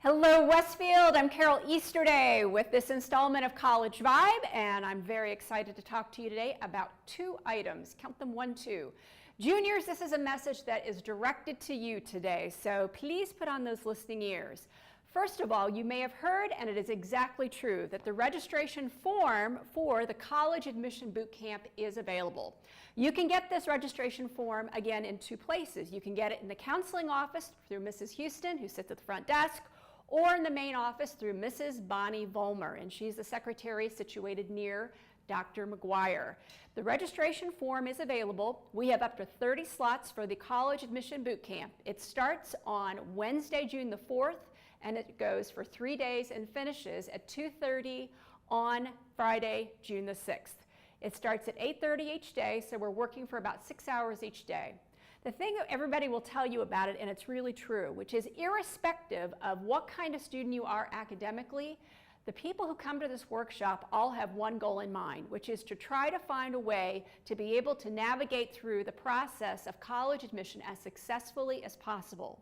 Hello Westfield, I'm Carol Easterday with this installment of College Vibe, and I'm very excited to talk to you today about two items. Count them, 1, 2. Juniors, this is a message that is directed to you today, so please put on those listening ears. First of all, you may have heard, and it is exactly true, that the registration form for the College Admission Boot Camp is available. You can get this registration form, again, in two places. You can get it in the counseling office through Mrs. Houston, who sits at the front desk, or in the main office through Mrs. Bonnie Vollmer, and she's the secretary situated near Dr. McGuire. The registration form is available. We have up to 30 slots for the College Admission Boot Camp. It starts on Wednesday, June the 4th, and it goes for 3 days and finishes at 2:30 on Friday, June the 6th. It starts at 8:30 each day, so we're working for about 6 hours each day. The thing that everybody will tell you about it, and it's really true, which is irrespective of what kind of student you are academically, the people who come to this workshop all have one goal in mind, which is to try to find a way to be able to navigate through the process of college admission as successfully as possible.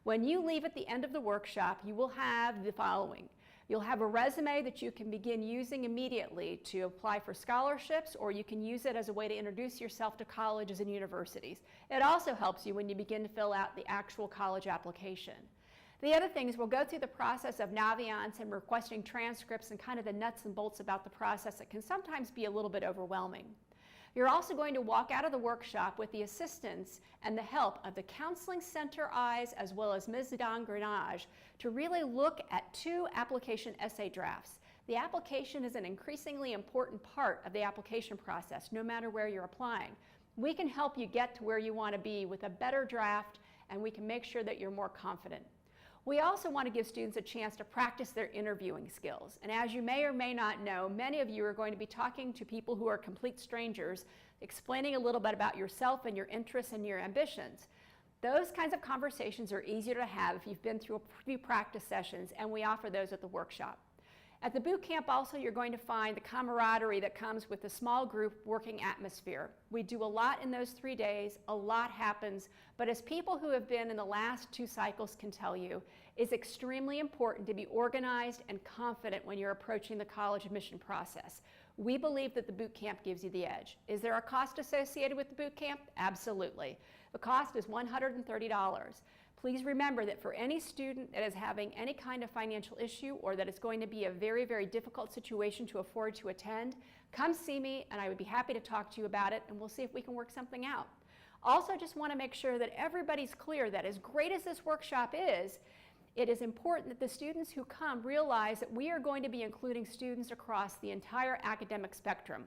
When you leave at the end of the workshop, you will have the following. You'll have a resume that you can begin using immediately to apply for scholarships, or you can use it as a way to introduce yourself to colleges and universities. It also helps you when you begin to fill out the actual college application. The other thing is we'll go through the process of Naviance and requesting transcripts and kind of the nuts and bolts about the process that can sometimes be a little bit overwhelming. You're also going to walk out of the workshop with the assistance and the help of the Counseling Center eyes as well as Ms. Don Grenage to really look at 2 application essay drafts. The application is an increasingly important part of the application process, no matter where you're applying. We can help you get to where you want to be with a better draft, and we can make sure that you're more confident. We also want to give students a chance to practice their interviewing skills. And as you may or may not know, many of you are going to be talking to people who are complete strangers, explaining a little bit about yourself and your interests and your ambitions. Those kinds of conversations are easier to have if you've been through a few practice sessions, and we offer those at the workshop. At the boot camp also, you're going to find the camaraderie that comes with the small group working atmosphere. We do a lot in those 3 days, a lot happens, but as people who have been in the last 2 cycles can tell you, it's extremely important to be organized and confident when you're approaching the college admission process. We believe that the boot camp gives you the edge. Is there a cost associated with the boot camp? Absolutely. The cost is $130. Please remember that for any student that is having any kind of financial issue or that it's going to be a very, very difficult situation to afford to attend, come see me and I would be happy to talk to you about it, and we'll see if we can work something out. Also, just want to make sure that everybody's clear that as great as this workshop is, it is important that the students who come realize that we are going to be including students across the entire academic spectrum,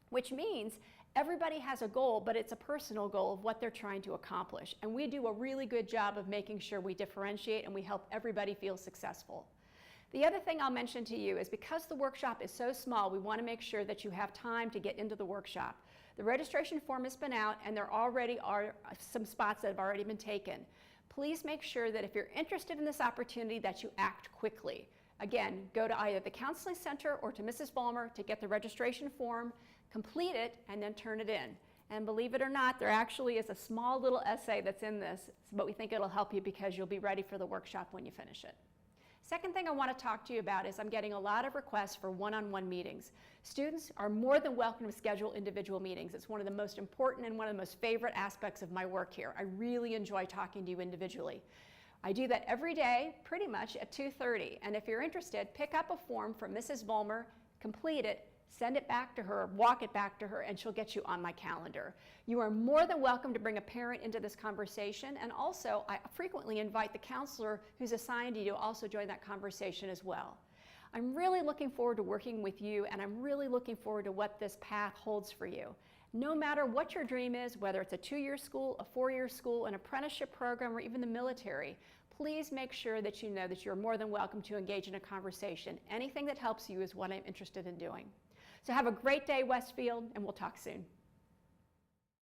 which means everybody has a goal, but it's a personal goal of what they're trying to accomplish. And we do a really good job of making sure we differentiate and we help everybody feel successful. The other thing I'll mention to you is because the workshop is so small, we want to make sure that you have time to get into the workshop. The registration form has been out, and there already are some spots that have already been taken. Please make sure that if you're interested in this opportunity that you act quickly. Again, go to either the Counseling Center or to Mrs. Vollmer to get the registration form, complete it, and then turn it in. And believe it or not, there actually is a small little essay that's in this, but we think it'll help you because you'll be ready for the workshop when you finish it. Second thing I want to talk to you about is I'm getting a lot of requests for one-on-one meetings. Students are more than welcome to schedule individual meetings. It's one of the most important and one of the most favorite aspects of my work here. I really enjoy talking to you individually. I do that every day, pretty much at 2:30, and if you're interested, pick up a form from Mrs. Vollmer, complete it, send it back to her, walk it back to her, and she'll get you on my calendar. You are more than welcome to bring a parent into this conversation, and also I frequently invite the counselor who's assigned to you to also join that conversation as well. I'm really looking forward to working with you, and I'm really looking forward to what this path holds for you. No matter what your dream is, whether it's a 2-year school, a 4-year school, an apprenticeship program, or even the military, please make sure that you know that you're more than welcome to engage in a conversation. Anything that helps you is what I'm interested in doing. So have a great day, Westfield, and we'll talk soon.